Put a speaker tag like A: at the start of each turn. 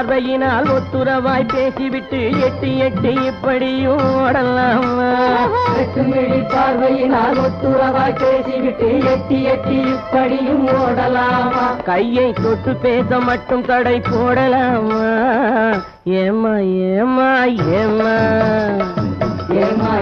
A: பார்வையினால் ஒத்துறவாய் பேசிவிட்டு எட்டி எட்டி இப்படியும் ஓடலாமா?
B: வெட்டுமிழி பார்வையினால் ஒத்துறவாய் பேசிவிட்டு எட்டி எட்டி இப்படியும் ஓடலாமா?
A: கையை தொட்டு பேச மட்டும் தடை போடலாமா? ஏமா ஏமா ஏமா
B: ஏமா